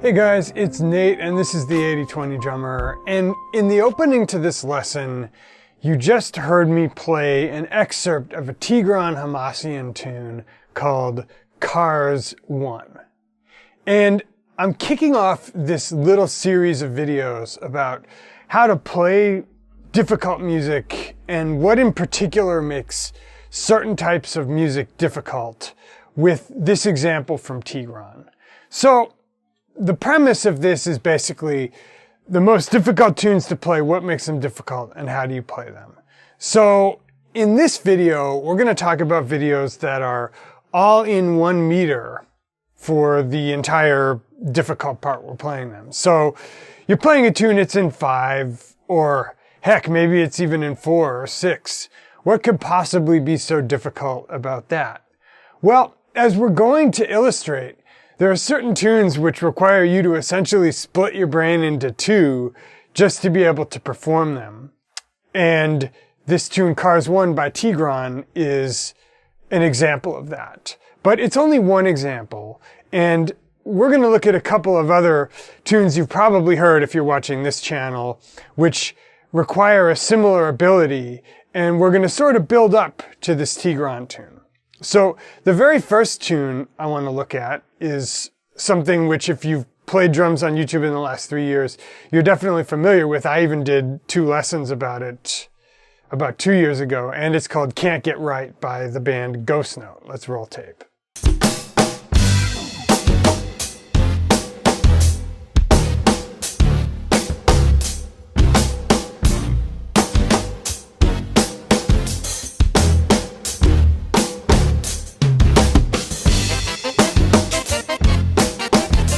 Hey guys, it's Nate and this is the 80/20 Drummer, and in the opening to this lesson you just heard me play an excerpt of a Tigran Hamasyan tune called Cars 1. And I'm kicking off this little series of videos about how to play difficult music and what in particular makes certain types of music difficult with this example from Tigran. So the premise of this is basically the most difficult tunes to play, what makes them difficult, and how do you play them. So in this video, we're going to talk about videos that are all in 1 meter for the entire difficult part we're playing them. So you're playing a tune, it's in 5, or heck, maybe it's even in 4 or 6. What could possibly be so difficult about that? Well, as we're going to illustrate, there are certain tunes which require you to essentially split your brain into 2 just to be able to perform them. And this tune, Cars 1 by Tigran, is an example of that. But it's only one example, and we're going to look at a couple of other tunes you've probably heard if you're watching this channel, which require a similar ability, and we're going to sort of build up to this Tigran tune. So the very first tune I want to look at is something which, if you've played drums on YouTube in the last 3 years, you're definitely familiar with. I even did 2 lessons about it about 2 years ago, and it's called Cant Get Right by the band Ghost Note. Let's roll tape.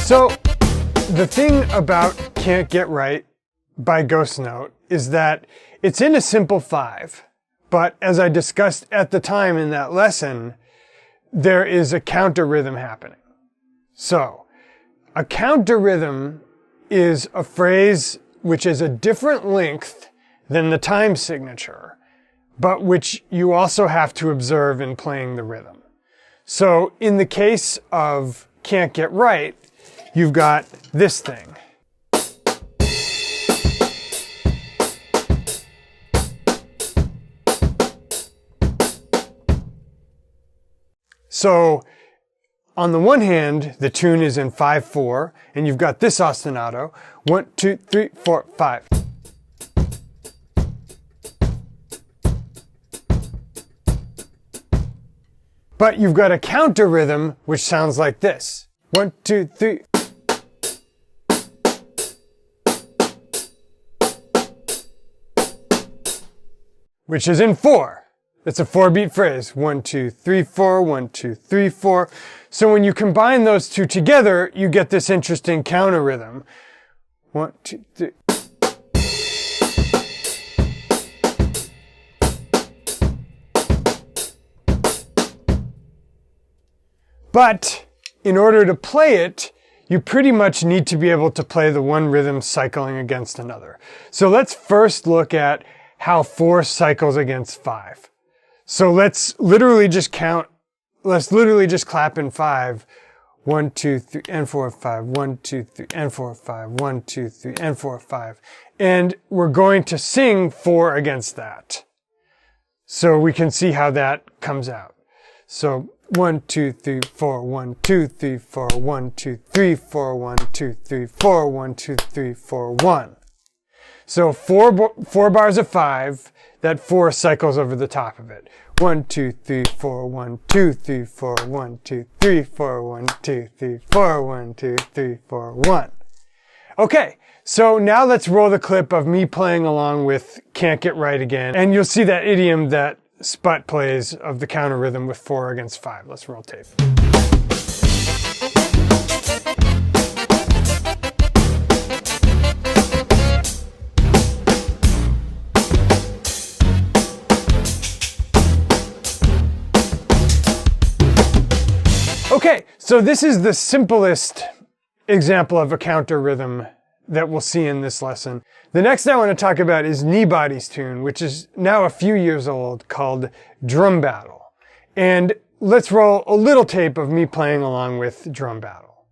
So the thing about Cant Get Right by Ghost Note is that it's in a simple 5, but as I discussed at the time in that lesson, there is a counter rhythm happening. So a counter rhythm is a phrase which is a different length than the time signature, but which you also have to observe in playing the rhythm. So in the case of Cant Get Right, you've got this thing. So on the one hand, the tune is in 5/4, and you've got this ostinato, 1, 2, 3, 4, 5. But you've got a counter rhythm which sounds like this. 1, 2, 3. Which is in 4. It's a 4-beat phrase. 1, 2, 3, 4, 1, 2, 3, 4. So when you combine those 2 together, you get this interesting counter rhythm. 1, 2, 3. But in order to play it, you pretty much need to be able to play the one rhythm cycling against another. So let's first look at how 4 cycles against 5. So let's literally just count, let's literally just clap in 5. 1, 2, 3, and 4, 5. 1, 2, 3, and 4, 5. 1, 2, 3, and 4, 5. And we're going to sing 4 against that. So we can see how that comes out. So 1, 2, 3, 4, 1, 2, 3, 4, 1, 2, 3, 4, 1, 2, 3, 4, 1, 2, 3, 4, 1. So 4 bars of 5, that 4 cycles over the top of it. 1, 2, 3, 4, 1, 2, 3, 4, 1, 2, 3, 4, 1, 2, 3, 4, 1, 2, 3, 4, 1. Okay, so now let's roll the clip of me playing along with Can't Get Right again, and you'll see that idiom that Sput plays of the counter rhythm with 4 against 5. Let's roll tape. Okay, so this is the simplest example of a counter rhythm that we'll see in this lesson. The next I want to talk about is Kneebody's tune, which is now a few years old, called Drum Battle. And let's roll a little tape of me playing along with Drum Battle.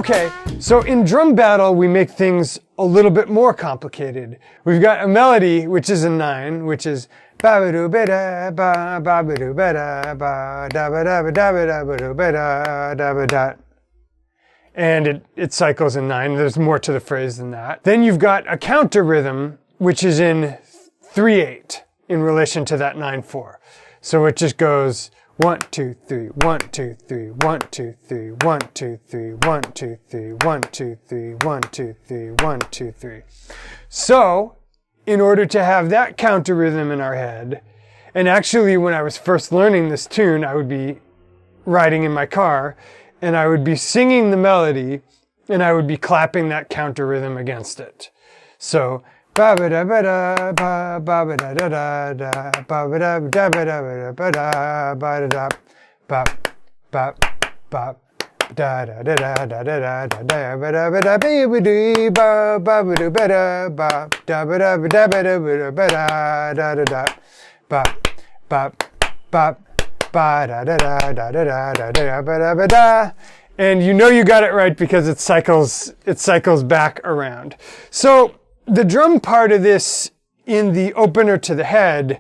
Okay, so in drum battle, we make things a little bit more complicated. We've got a melody, which is a 9, which is ba-ba-do-ba-da, ba-ba-do-ba-da, ba-da-ba-da-ba-da-ba-da-ba-da. And it cycles in 9. There's more to the phrase than that. Then you've got a counter rhythm, which is in 3/8 in relation to that 9/4. So it just goes 1, 2, 3, 1, 2, 3, 1, 2, 3, 1, 2, 3, 1, 2, 3, 1, 2, 3, 1, 2, 3, 1, 2, 3. So, in order to have that counter rhythm in our head, and actually when I was first learning this tune, I would be riding in my car, and I would be singing the melody, and I would be clapping that counter rhythm against it. So, ba ba da ba da ba ba ba da da da da ba ba da da ba da ba da ba da da ba ba ba da da da da da da da da ba da ba da ba ba do ba ba ba do ba da ba da ba da ba da ba da ba da da da da ba ba ba ba da da da da da da da da ba da ba da. And you know you got it right because it cycles back around. So the drum part of this in the opener to the head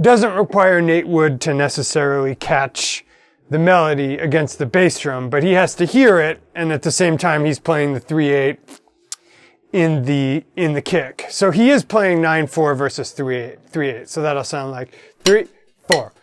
doesn't require Nate Wood to necessarily catch the melody against the bass drum, but he has to hear it, and at the same time he's playing the 3/8 in the kick. So he is playing 9/4 versus 3/8. So that'll sound like 3, 4.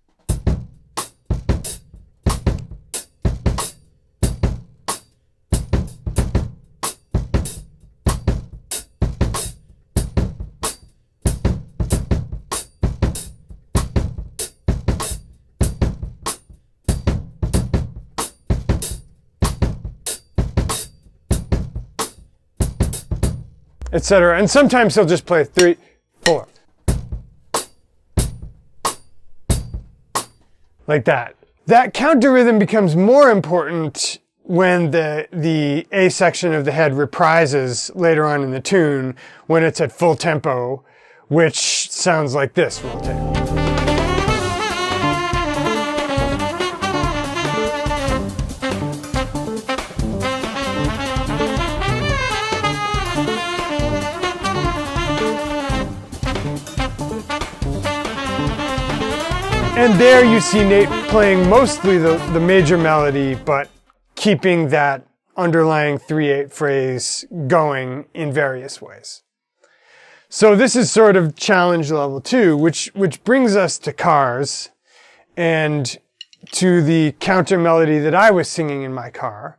Etc. And sometimes he'll just play 3, 4. Like that. That counter rhythm becomes more important when the A section of the head reprises later on in the tune when it's at full tempo, which sounds like this. Roll tape. And there you see Nate playing mostly the major melody, but keeping that underlying 3/8 phrase going in various ways. So this is sort of challenge level 2, which brings us to Cars and to the counter melody that I was singing in my car.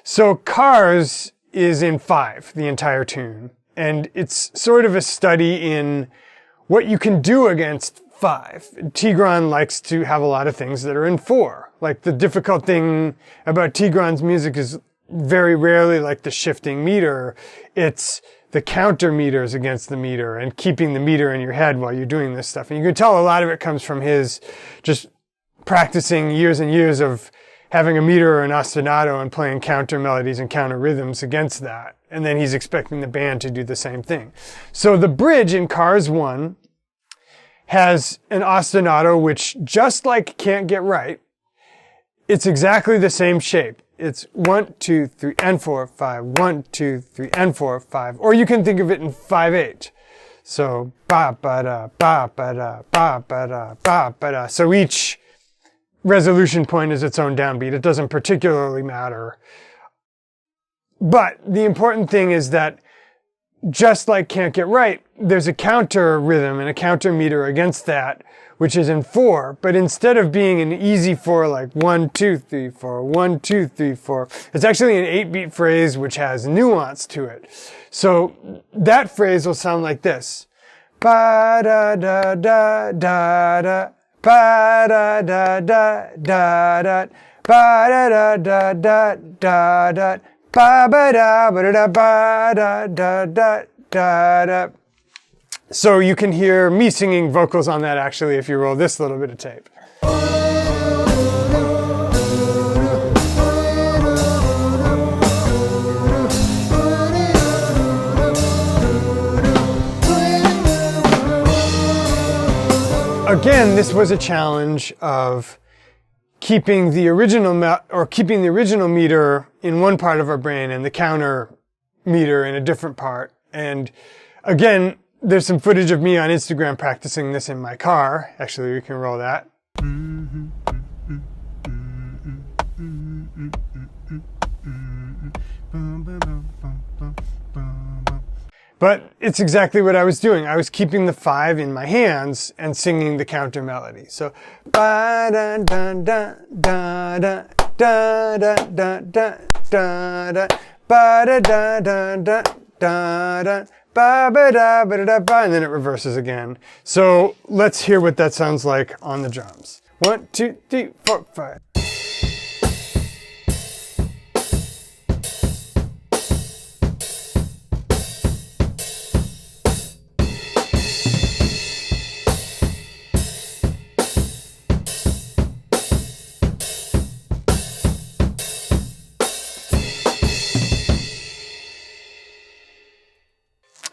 So Cars is in 5, the entire tune, and it's sort of a study in what you can do against 5. Tigran likes to have a lot of things that are in 4. Like the difficult thing about Tigran's music is very rarely like the shifting meter. It's the counter meters against the meter and keeping the meter in your head while you're doing this stuff. And you can tell a lot of it comes from his just practicing years and years of having a meter or an ostinato and playing counter melodies and counter rhythms against that. And then he's expecting the band to do the same thing. So the bridge in Cars 1 has an ostinato, which just like Can't Get Right, it's exactly the same shape. It's 1, 2, 3, and 4, 5, 1, 2, 3, and 4, 5. Or you can think of it in 5/8. So ba ba da ba ba da ba ba da ba ba da. So each resolution point is its own downbeat. It doesn't particularly matter. But the important thing is that just like Can't Get Right, there's a counter rhythm and a counter meter against that, which is in 4. But instead of being an easy 4 like 1, 2, 3, 4, 1, 2, 3, 4, it's actually an 8-beat phrase which has nuance to it. So that phrase will sound like this. Ba da da da da da, ba da da da da da, ba da da da da da da. Ba ba da ba da ba da da da da da. So you can hear me singing vocals on that actually if you roll this little bit of tape. Again, this was a challenge of keeping the original meter in one part of our brain and the counter meter in a different part. And again, there's some footage of me on Instagram practicing this in my car. Actually, we can roll that. But it's exactly what I was doing. I was keeping the 5 in my hands and singing the counter melody. So ba da da da da da da da da da da ba da da da da da da ba ba da ba da ba, and then it reverses again. So let's hear what that sounds like on the drums. 1, 2, 3, 4, 5.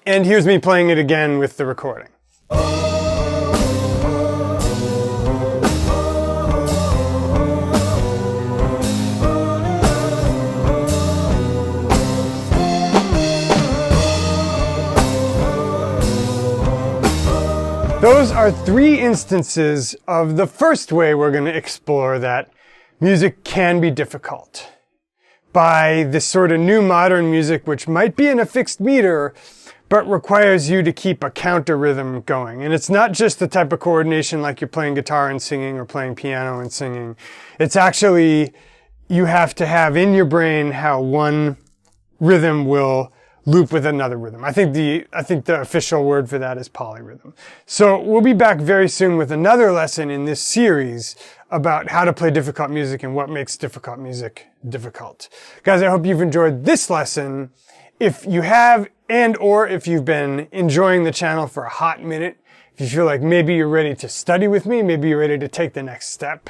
And here's me playing it again with the recording. Those are 3 instances of the first way we're going to explore that music can be difficult. By this sort of new modern music, which might be in a fixed meter, but requires you to keep a counter rhythm going. And it's not just the type of coordination like you're playing guitar and singing or playing piano and singing. It's actually, you have to have in your brain how one rhythm will loop with another rhythm. I think the official word for that is polyrhythm. So we'll be back very soon with another lesson in this series about how to play difficult music and what makes difficult music difficult. Guys, I hope you've enjoyed this lesson. If you have, and or if you've been enjoying the channel for a hot minute, if you feel like maybe you're ready to study with me, maybe you're ready to take the next step,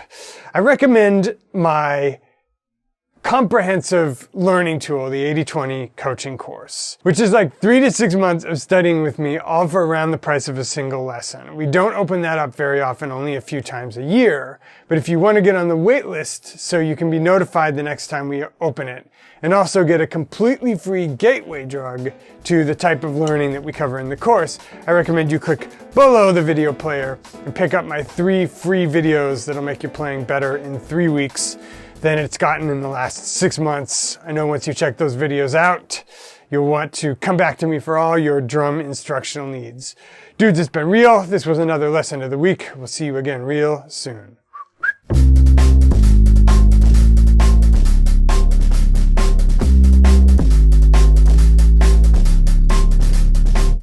I recommend my comprehensive learning tool, the 80/20 coaching course, which is like 3 to 6 months of studying with me, all for around the price of a single lesson. We don't open that up very often, only a few times a year. But if you want to get on the wait list so you can be notified the next time we open it, and also get a completely free gateway drug to the type of learning that we cover in the course, I recommend you click below the video player and pick up my 3 free videos that'll make your playing better in 3 weeks than it's gotten in the last 6 months. I know once you check those videos out, you'll want to come back to me for all your drum instructional needs. Dudes, it's been real. This was another lesson of the week. We'll see you again real soon.